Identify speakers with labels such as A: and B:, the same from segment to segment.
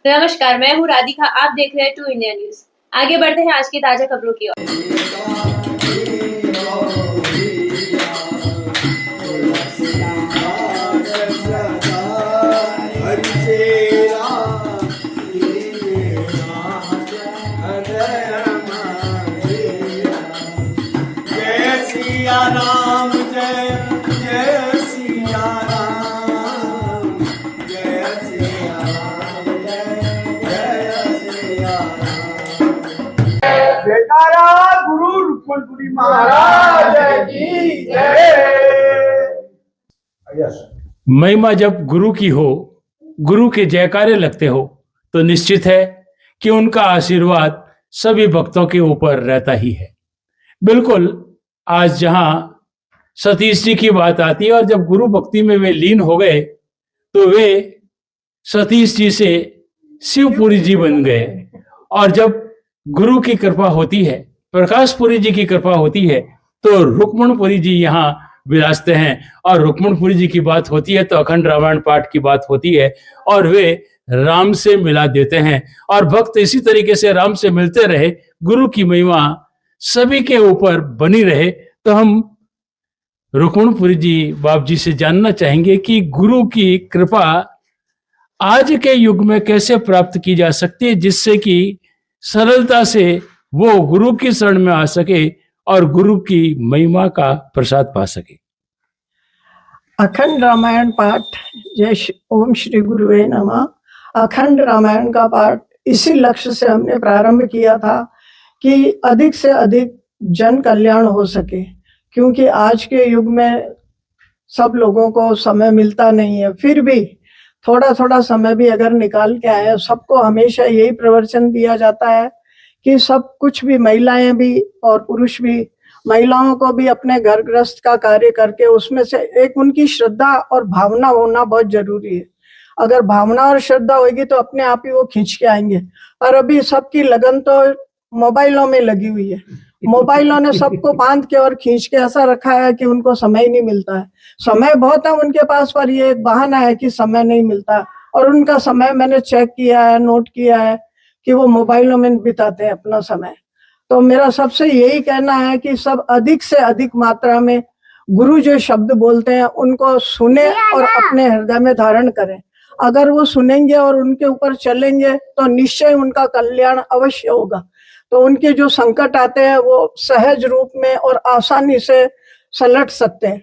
A: नमस्कार, मैं हूँ राधिका। आप देख रहे हैं टू इंडिया न्यूज। आगे बढ़ते हैं आज की ताजा खबरों की ओर।
B: जय सिया राम जय जय सिया राम जय सिया राम जय सिया राम। जयकारा गुरु रुक्मणपुरी महाराज की जय।
C: महिमा जब गुरु की हो, गुरु के जयकारे लगते हो, तो निश्चित है कि उनका आशीर्वाद सभी भक्तों के ऊपर रहता ही है। बिल्कुल, आज जहां सतीश जी की बात आती है और जब गुरु भक्ति में वे लीन हो गए तो वे सतीश जी से शिवपुरी जी बन गए। और जब गुरु की कृपा होती है, प्रकाशपुरी जी की कृपा होती है, तो रुक्मणपुरी जी यहाँ विराजते हैं। और रुक्मणपुरी जी की बात होती है तो अखंड रामायण पाठ की बात होती है और वे राम से मिला देते हैं। और भक्त इसी तरीके से राम से मिलते रहे, गुरु की महिमा सभी के ऊपर बनी रहे। तो हम रुक्मणपुरी जी बाप जी से जानना चाहेंगे कि गुरु की कृपा आज के युग में कैसे प्राप्त की जा सकती है, जिससे कि सरलता से वो गुरु की शरण में आ सके और गुरु की महिमा का प्रसाद पा सके।
D: अखंड रामायण पाठ। ओम श्री गुरुवे नमः। अखंड रामायण का पाठ इसी लक्ष्य से हमने प्रारंभ किया था कि अधिक से अधिक जन कल्याण हो सके, क्योंकि आज के युग में सब लोगों को समय मिलता नहीं है। फिर भी थोड़ा थोड़ा समय भी अगर निकाल के आए, सबको हमेशा यही प्रवचन दिया जाता है कि सब कुछ भी, महिलाएं भी और पुरुष भी, महिलाओं को भी अपने घर गृहस्थ का कार्य करके उसमें से एक उनकी श्रद्धा और भावना होना बहुत जरूरी है। अगर भावना और श्रद्धा होगी तो अपने आप ही वो खींच के आएंगे। और अभी सबकी लगन तो मोबाइलों में लगी हुई है। मोबाइलों ने सबको बांध के और खींच के ऐसा रखा है कि उनको समय ही नहीं मिलता है। समय बहुत है उनके पास, पर ये एक बहाना है कि समय नहीं मिलता। और उनका समय मैंने चेक किया है, नोट किया है कि वो मोबाइलों में बिताते हैं अपना समय। तो मेरा सबसे यही कहना है कि सब अधिक से अधिक मात्रा में गुरु जो शब्द बोलते हैं उनको सुने और अपने हृदय में धारण करें। अगर वो सुनेंगे और उनके ऊपर चलेंगे तो निश्चय उनका कल्याण अवश्य होगा। तो उनके जो संकट आते हैं वो सहज रूप में और आसानी से सलट सकते हैं।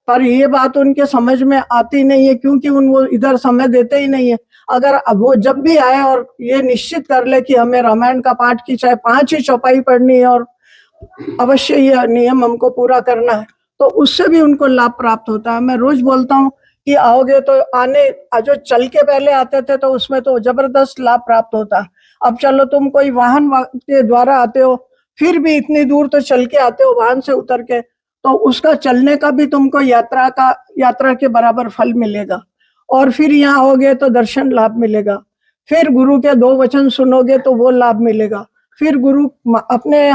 D: पर ये बात उनके समझ में आती नहीं है, क्योंकि वो इधर समय देते ही नहीं है। अगर अब वो जब भी आए और ये निश्चित कर ले कि हमें रामायण का पाठ की चाहे 5 ही चौपाई पढ़नी है और अवश्य ये नियम हमको पूरा करना है, तो उससे भी उनको लाभ प्राप्त होता है। मैं रोज बोलता हूँ कि आओगे तो आने, जो चल के पहले आते थे तो उसमें तो जबरदस्त लाभ प्राप्त होता है। अब चलो तुम कोई वाहन के द्वारा आते हो, फिर भी इतनी दूर तो चल के आते हो वाहन से उतर के, तो उसका चलने का भी तुमको यात्रा के बराबर फल मिलेगा। और फिर यहाँ आओगे तो दर्शन लाभ मिलेगा। फिर गुरु के 2 वचन सुनोगे तो वो लाभ मिलेगा। फिर गुरु अपने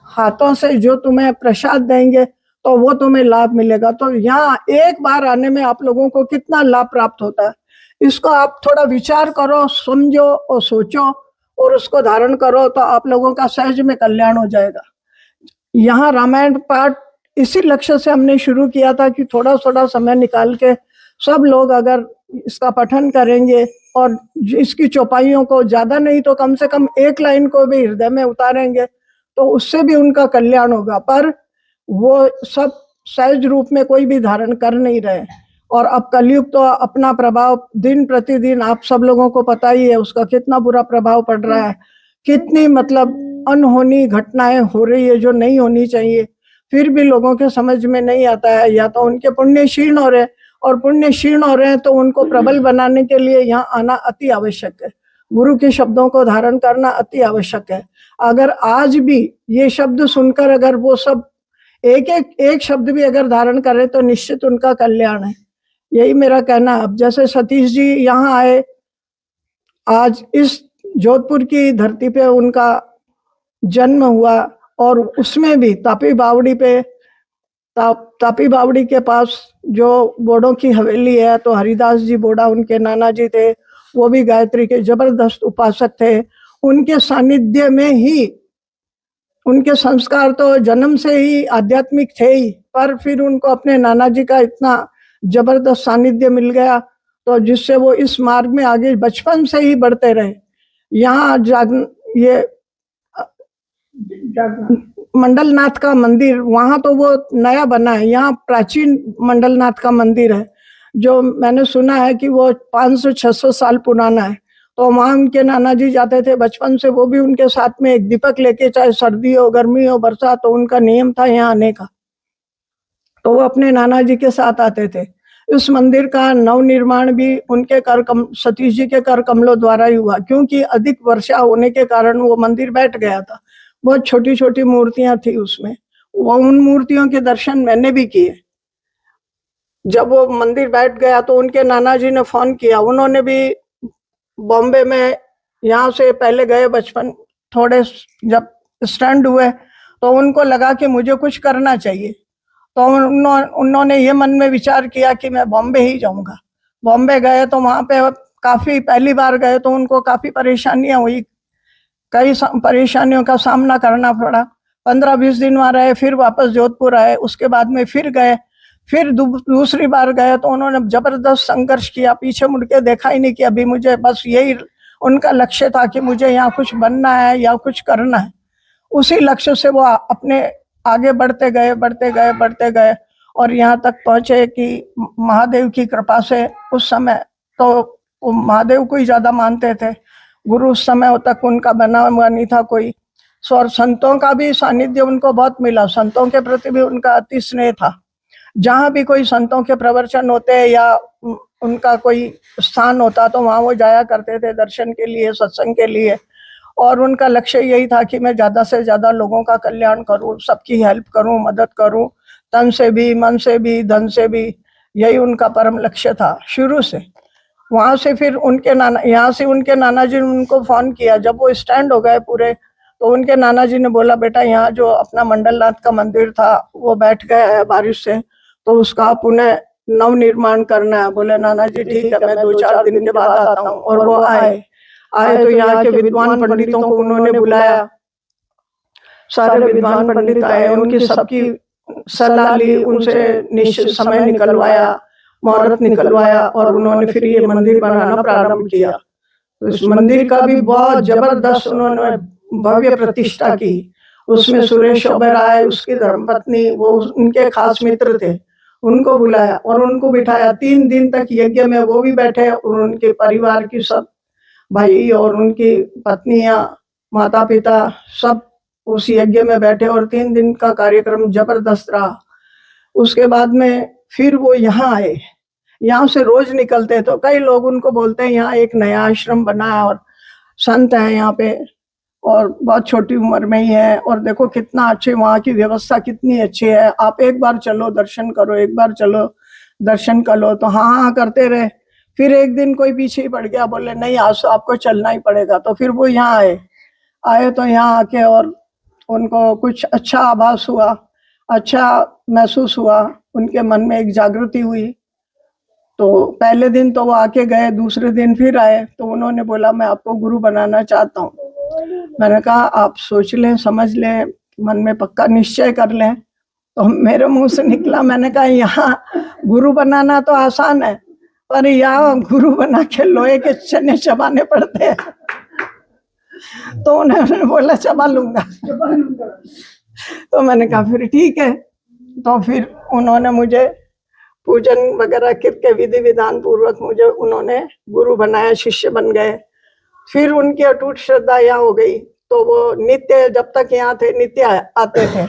D: हाथों से जो तुम्हें प्रसाद देंगे तो वो तुम्हें लाभ मिलेगा। तो यहाँ एक बार आने में आप लोगों को कितना लाभ प्राप्त होता है, इसको आप थोड़ा विचार करो, समझो और सोचो और उसको धारण करो, तो आप लोगों का सहज में कल्याण हो जाएगा। यहाँ रामायण पाठ इसी लक्ष्य से हमने शुरू किया था कि थोड़ा थोड़ा समय निकाल के सब लोग अगर इसका पठन करेंगे और इसकी चौपाइयों को ज्यादा नहीं तो कम से कम एक लाइन को भी हृदय में उतारेंगे तो उससे भी उनका कल्याण होगा। पर वो सब सहज रूप में कोई भी धारण कर नहीं रहे। और अब कलयुग तो अपना प्रभाव दिन प्रतिदिन आप सब लोगों को पता ही है, उसका कितना बुरा प्रभाव पड़ रहा है। कितनी मतलब अनहोनी घटनाएं हो रही है जो नहीं होनी चाहिए, फिर भी लोगों के समझ में नहीं आता है। या तो उनके पुण्य क्षीण हो रहे हैं, और पुण्य क्षीण हो रहे हैं तो उनको प्रबल बनाने के लिए यहाँ आना अति आवश्यक है। गुरु के शब्दों को धारण करना अति आवश्यक है। अगर आज भी ये शब्द सुनकर अगर वो सब एक शब्द भी अगर धारण करे तो निश्चित उनका कल्याण है। यही मेरा कहना। अब जैसे सतीश जी यहाँ आए, आज इस जोधपुर की धरती पे उनका जन्म हुआ, और उसमें भी तापी बावड़ी पे तापी बावड़ी के पास जो बोड़ों की हवेली है, तो हरिदास जी बोड़ा उनके नाना जी थे। वो भी गायत्री के जबरदस्त उपासक थे। उनके सानिध्य में ही, उनके संस्कार तो जन्म से ही आध्यात्मिक थे ही, पर फिर उनको अपने नाना जी का इतना जबरदस्त सानिध्य मिल गया, तो जिससे वो इस मार्ग में आगे बचपन से ही बढ़ते रहे। यहाँ ये मंडलनाथ का मंदिर, वहां तो वो नया बना है, यहाँ प्राचीन मंडलनाथ का मंदिर है, जो मैंने सुना है कि वो 500-600 साल पुराना है। तो वहां उनके नाना जी जाते थे बचपन से, वो भी उनके साथ में एक दीपक लेके, चाहे सर्दी हो, गर्मी हो, बरसात, तो उनका नियम था यहाँ आने का, तो वो अपने नाना जी के साथ आते थे। इस मंदिर का नवनिर्माण भी उनके सतीश जी के कर कमलों द्वारा ही हुआ, क्योंकि अधिक वर्षा होने के कारण वो मंदिर बैठ गया था। बहुत छोटी छोटी मूर्तियां थी उसमें, वो उन मूर्तियों के दर्शन मैंने भी किए। जब वो मंदिर बैठ गया तो उनके नाना जी ने फोन किया, उन्होंने भी बॉम्बे में यहाँ से पहले गए बचपन, थोड़े जब स्टैंड हुए तो उनको लगा कि मुझे कुछ करना चाहिए, तो उन्होंने ये मन में विचार किया कि मैं बॉम्बे ही जाऊंगा। बॉम्बे गए तो वहां पे काफी, पहली बार गए तो उनको काफी परेशानियां हुई, कई परेशानियों का सामना करना पड़ा। 15-20 दिन वहां रहे, फिर वापस जोधपुर आए, उसके बाद में फिर गए, फिर दूसरी बार गए तो उन्होंने जबरदस्त संघर्ष किया, पीछे मुड़ के देखा ही नहीं कि अभी मुझे बस यही उनका लक्ष्य था कि मुझे यहाँ कुछ बनना है या कुछ करना है। उसी लक्ष्य से वो अपने आगे बढ़ते गए और यहाँ तक पहुंचे कि महादेव की कृपा से, उस समय तो वो महादेव को ही ज्यादा मानते थे, गुरु उस समय तक उनका बना हुआ नहीं था कोई, और संतों का भी सानिध्य उनको बहुत मिला, संतों के प्रति भी उनका अति स्नेह था। जहाँ भी कोई संतों के प्रवचन होते या उनका कोई स्थान होता तो वहां वो जाया करते थे दर्शन के लिए, सत्संग के लिए, और उनका लक्ष्य यही था कि मैं ज्यादा से ज्यादा लोगों का कल्याण करूं, सबकी हेल्प करूं, मदद करूं, तन से भी, मन से भी, धन से भी, यही उनका परम लक्ष्य था शुरू से। वहां से फिर यहाँ से उनके नाना जी ने उनको फोन किया, जब वो स्टैंड हो गए पूरे, तो उनके नाना जी ने बोला, बेटा यहाँ जो अपना मंडलनाथ का मंदिर था वो बैठ गया है बारिश से, तो उसका पुनः नवनिर्माण करना है। बोले नाना जी ठीक है, मैं 2-4 दिन के बाद आता हूँ। और वो आए तो यहाँ के विद्वान पंडितों को उन्होंने बुलाया, सारे विद्वान पंडित आए, उनकी सबकी सलाह ली, उनसे निश्चित समय निकलवाया, मुहूर्त निकलवाया, और उन्होंने फिर ये मंदिर बनाना प्रारंभ किया। इस मंदिर का भी बहुत जबरदस्त उन्होंने भव्य प्रतिष्ठा की। उसमें सुरेश ओबेरॉय, उसकी धर्मपत्नी, वो उनके खास मित्र थे, उनको बुलाया और उनको बिठाया। 3 दिन तक यज्ञ में वो भी बैठे और उनके परिवार की सब भाई और उनकी पत्नियां, माता पिता सब उस यज्ञ में बैठे और 3 दिन का कार्यक्रम जबरदस्त रहा। उसके बाद में फिर वो यहाँ आए, यहाँ से रोज निकलते, तो कई लोग उनको बोलते हैं यहाँ एक नया आश्रम बना है और संत है यहाँ पे और बहुत छोटी उम्र में ही है, और देखो कितना अच्छे, वहाँ की व्यवस्था कितनी अच्छी है, आप एक बार चलो दर्शन करो, एक बार चलो दर्शन कर लो। तो हाँ करते रहे। फिर एक दिन कोई पीछे ही पड़ गया, बोले नहीं आज तो आपको चलना ही पड़ेगा। तो फिर वो यहाँ आए तो यहाँ आके और उनको कुछ अच्छा आभास हुआ, अच्छा महसूस हुआ, उनके मन में एक जागृति हुई। तो पहले दिन तो वो आके गए, दूसरे दिन फिर आए तो उन्होंने बोला मैं आपको गुरु बनाना चाहता हूँ। मैंने कहा आप सोच लें, समझ लें, मन में पक्का निश्चय कर लें। तो मेरे मुंह से निकला, मैंने कहा यहाँ गुरु बनाना तो आसान है, पर यहाँ गुरु बना के लोहे के चने चबाने पड़ते हैं। तो उन्होंने बोला चबा लूंगा। तो मैंने कहा फिर ठीक है। तो फिर उन्होंने मुझे पूजन वगैरह करके विधि विधान पूर्वक मुझे उन्होंने गुरु बनाया, शिष्य बन गए। फिर उनकी अटूट श्रद्धा यहाँ हो गई, तो वो नित्य, जब तक यहाँ थे नित्य आते थे।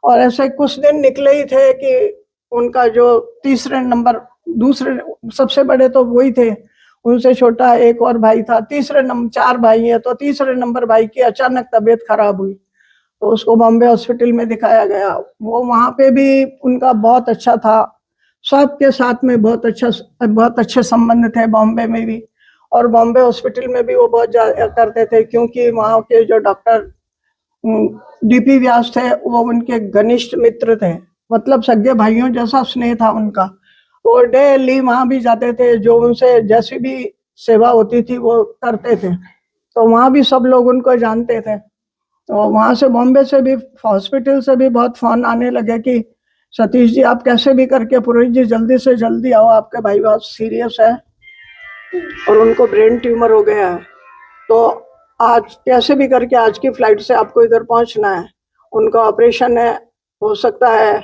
D: और ऐसे कुछ दिन निकले ही थे कि उनका जो तीसरे नंबर, दूसरे सबसे बड़े तो वही थे, उनसे छोटा एक और भाई था, तीसरे नंबर, 4 भाई है, तो तीसरे नंबर भाई की अचानक तबीयत खराब हुई तो उसको बॉम्बे हॉस्पिटल में दिखाया गया। वो वहां पे भी उनका बहुत अच्छा था, सबके साथ में बहुत अच्छे संबंध थे बॉम्बे में भी, और बॉम्बे हॉस्पिटल में भी वो बहुत ज्यादा करते थे, क्योंकि वहाँ के जो डॉक्टर डीपी व्यास थे वो उनके घनिष्ठ मित्र थे, मतलब सगे भाइयों जैसा स्नेह था उनका। वो डेली वहां भी जाते थे, जो उनसे जैसी भी सेवा होती थी वो करते थे, तो वहाँ भी सब लोग उनको जानते थे। तो वहाँ से बॉम्बे से भी हॉस्पिटल से भी बहुत फोन आने लगे कि सतीश जी आप कैसे भी करके पुरोहित जी जल्दी से जल्दी आओ, आपके भाई बहुत सीरियस है और उनको ब्रेन ट्यूमर हो गया है, तो आज कैसे भी करके आज की फ्लाइट से आपको इधर पहुंचना है, उनका ऑपरेशन है, हो सकता है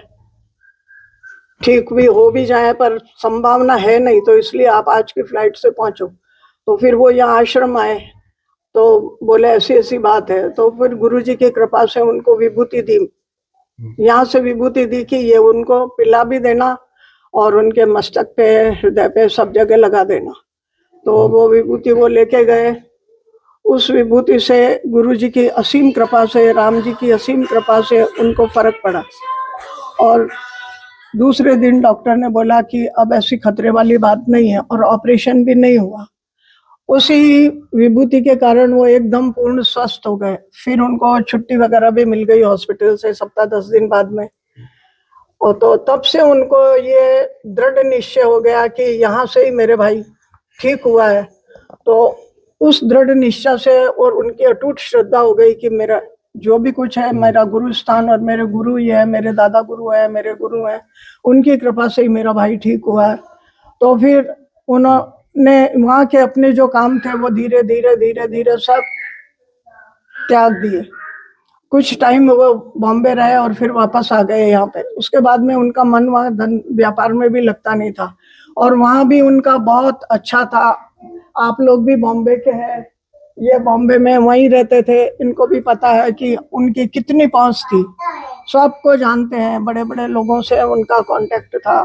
D: ठीक भी हो भी जाए पर संभावना है नहीं, तो इसलिए आप आज की फ्लाइट से पहुंचो। तो फिर वो यहाँ आश्रम आए तो बोले ऐसी ऐसी बात है, तो फिर गुरुजी की कृपा से उनको विभूति दी, यहाँ से विभूति दी कि ये उनको पिला भी देना और उनके मस्तक पे हृदय पे सब जगह लगा देना। तो वो विभूति वो लेके गए, उस विभूति से गुरुजी की असीम कृपा से, राम जी की असीम कृपा से उनको फर्क पड़ा। और दूसरे दिन डॉक्टर ने बोला कि अब ऐसी खतरे वाली बात नहीं है और ऑपरेशन भी नहीं हुआ। उसी विभूति के कारण वो एकदम पूर्ण स्वस्थ हो गए। फिर उनको छुट्टी वगैरह भी मिल गई हॉस्पिटल से सप्ताह 10 दिन बाद में। और तो तब से उनको ये दृढ़ निश्चय हो गया कि यहाँ से ही मेरे भाई ठीक हुआ है। तो उस दृढ़ निश्चय से और उनकी अटूट श्रद्धा हो गई कि मेरा जो भी कुछ है, मेरा गुरु स्थान और मेरे गुरु ही है, मेरे दादा गुरु है, मेरे गुरु हैं, उनकी कृपा से ही मेरा भाई ठीक हुआ है। तो फिर उन्होंने वहाँ के अपने जो काम थे वो धीरे धीरे धीरे धीरे सब त्याग दिए। कुछ टाइम वो बॉम्बे रहे और फिर वापस आ गए यहाँ पे। उसके बाद में उनका मन वहाँ धन व्यापार में भी लगता नहीं था और वहाँ भी उनका बहुत अच्छा था। आप लोग भी बॉम्बे के हैं, ये बॉम्बे में वहीं रहते थे, इनको भी पता है कि उनकी कितनी पहुंच थी, सबको जानते हैं, बड़े बड़े लोगों से उनका कांटेक्ट था।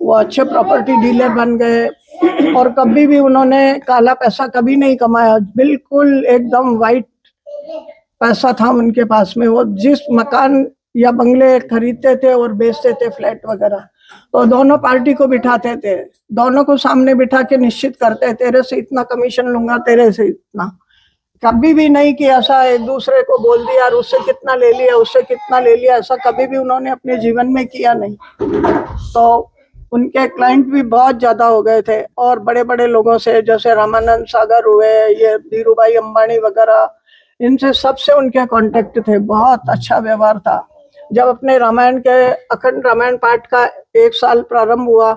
D: वो अच्छे प्रॉपर्टी डीलर बन गए और कभी भी उन्होंने काला पैसा कभी नहीं कमाया, बिल्कुल एकदम वाइट पैसा था उनके पास में। वो जिस मकान या बंगले खरीदते थे और बेचते थे फ्लैट वगैरह, तो दोनों पार्टी को बिठाते थे, दोनों को सामने बिठा के निश्चित करते, तेरे से इतना कमीशन लूंगा, तेरे से इतना। कभी भी नहीं कि ऐसा एक दूसरे को बोल दिया और उससे कितना ले लिया, उससे कितना ले लिया, ऐसा कभी भी उन्होंने अपने जीवन में किया नहीं। तो उनके क्लाइंट भी बहुत ज्यादा हो गए थे और बड़े बड़े लोगों से, जैसे रामानंद सागर हुए, ये धीरूभाई अंबानी वगैरह, इनसे सबसे उनके कांटेक्ट थे, बहुत अच्छा व्यवहार था। जब अपने रामायण के अखंड रामायण पाठ का 1 साल प्रारंभ हुआ,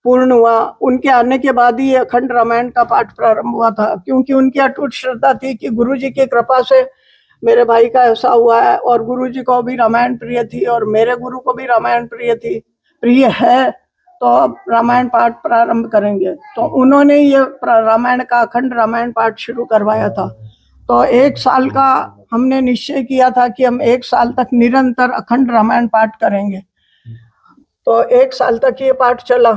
D: पूर्ण हुआ, उनके आने के बाद ही अखंड रामायण का पाठ प्रारंभ हुआ था, क्योंकि उनकी अटूट श्रद्धा थी कि गुरुजी की कृपा से मेरे भाई का ऐसा हुआ है और गुरुजी को भी रामायण प्रिय थी और मेरे गुरु को भी रामायण प्रिय है, तो अब रामायण पाठ प्रारंभ करेंगे। तो उन्होंने ये रामायण का अखंड रामायण पाठ शुरू करवाया था। तो 1 साल का हमने निश्चय किया था कि हम 1 साल तक निरंतर अखंड रामायण पाठ करेंगे। तो 1 साल तक ये पाठ चला।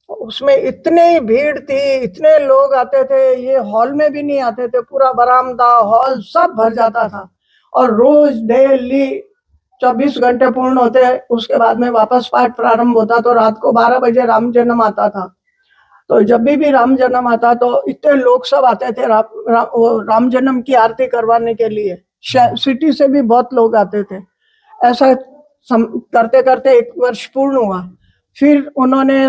D: उसमें इतनी भीड़ थी, इतने लोग आते थे, ये हॉल में भी नहीं आते थे, पूरा बरामदा हॉल सब भर जाता था। और रोज डेली 24 घंटे पूर्ण होते, उसके बाद में वापस पाठ प्रारंभ होता। तो रात को 12 बजे राम जन्म आता था। तो जब भी राम जन्म आता तो इतने लोग सब आते थे राम जन्म की आरती करवाने के लिए। सिटी से भी बहुत लोग आते थे। ऐसा करते करते 1 वर्ष पूर्ण हुआ। फिर उन्होंने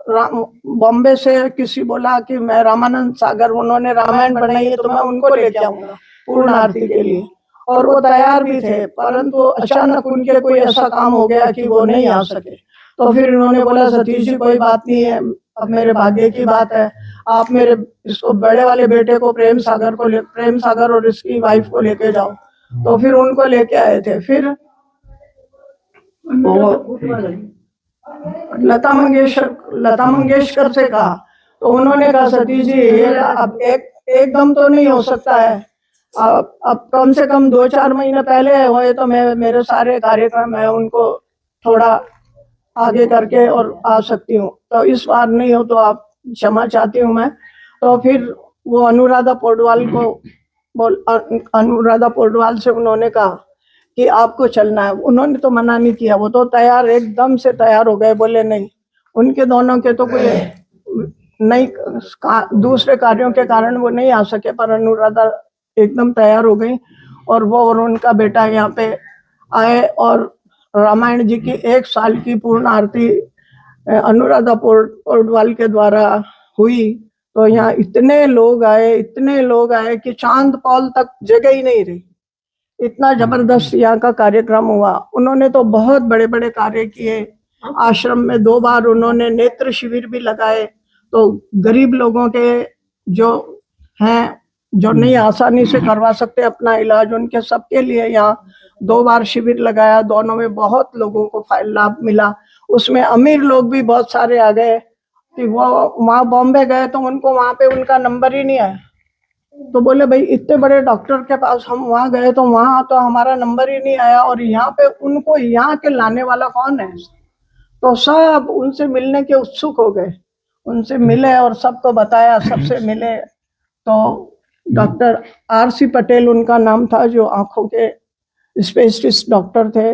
D: बॉम्बे से किसी बोला कि मैं रामानंद सागर, उन्होंने रामायण बनाई है तो मैं उनको लेके आऊंगा पूर्ण आरती के लिए, और वो तैयार भी थे, परंतु अचानक उनके कोई ऐसा काम हो गया कि वो नहीं आ सके। तो फिर उन्होंने बोला सतीश जी कोई बात नहीं है, अब मेरे भाग्य की बात है, आप मेरे इसको बड़े वाले बेटे को प्रेम सागर और इसकी वाइफ को लेके जाओ। तो फिर उनको लेके आए थे। फिर वो लता मंगेशकर से कहा, तो उन्होंने कहा सतीश जी ये अब एकदम तो नहीं हो सकता है, अब कम से कम 2-4 महीने पहले हुए तो मैं मेरे सारे कार्यक्रम है उनको थोड़ा आगे करके और आ सकती हूँ, तो इस बार नहीं हो तो आप क्षमा चाहती हूँ मैं। तो फिर वो अनुराधा पौडवाल से उन्होंने कहा कि आपको चलना है। उन्होंने तो मना नहीं किया, वो तो तैयार, एकदम से तैयार हो गए, बोले नहीं। उनके दोनों के तो कोई नहीं, दूसरे कार्यों के कारण वो नहीं आ सके, पर अनुराधा एकदम तैयार हो गई और वो और उनका बेटा यहाँ पे आए और रामायण जी की 1 साल की पूर्ण आरती अनुराधा पौडवाल के द्वारा हुई। तो यहाँ इतने लोग आए कि चांद पौल तक जगह ही नहीं रही। इतना जबरदस्त यहाँ का कार्यक्रम हुआ। उन्होंने तो बहुत बड़े बड़े कार्य किए। आश्रम में 2 बार उन्होंने नेत्र शिविर भी लगाए, तो गरीब लोगों के जो हैं, जो नहीं आसानी से करवा सकते अपना इलाज, उनके सबके लिए यहाँ 2 बार शिविर लगाया। दोनों में बहुत लोगों को लाभ मिला। उसमें अमीर लोग भी बहुत सारे आ गए कि वो वहाँ बॉम्बे गए तो उनको वहाँ पे उनका नंबर ही नहीं आया, तो बोले भाई इतने बड़े डॉक्टर के पास हम वहाँ गए तो वहाँ तो हमारा नंबर ही नहीं आया, और यहाँ पे उनको यहाँ के लाने वाला कौन है। तो सब उनसे मिलने के उत्सुक हो गए, उनसे मिले और सबको बताया, सबसे मिले। तो डॉक्टर RC पटेल उनका नाम था, जो आंखों के स्पेशलिस्ट डॉक्टर थे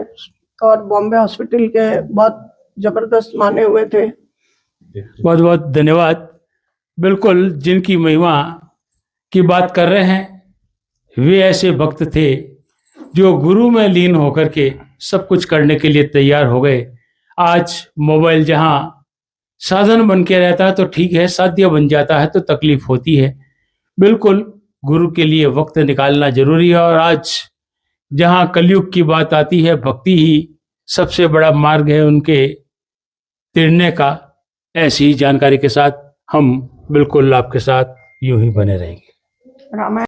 D: और बॉम्बे हॉस्पिटल के बहुत जबरदस्त माने हुए थे।
C: बहुत बहुत धन्यवाद। बिल्कुल, जिनकी महिमा की बात कर रहे हैं, वे ऐसे भक्त थे जो गुरु में लीन होकर के सब कुछ करने के लिए तैयार हो गए। आज मोबाइल जहां साधन बन के रहता है तो ठीक है, साध्य बन जाता है तो तकलीफ होती है। बिल्कुल, गुरु के लिए वक्त निकालना जरूरी है। और आज जहां कलयुग की बात आती है, भक्ति ही सबसे बड़ा मार्ग है उनके तिरने का। ऐसी जानकारी के साथ हम बिल्कुल आपके साथ यूं ही बने रहेंगे।
D: रामायण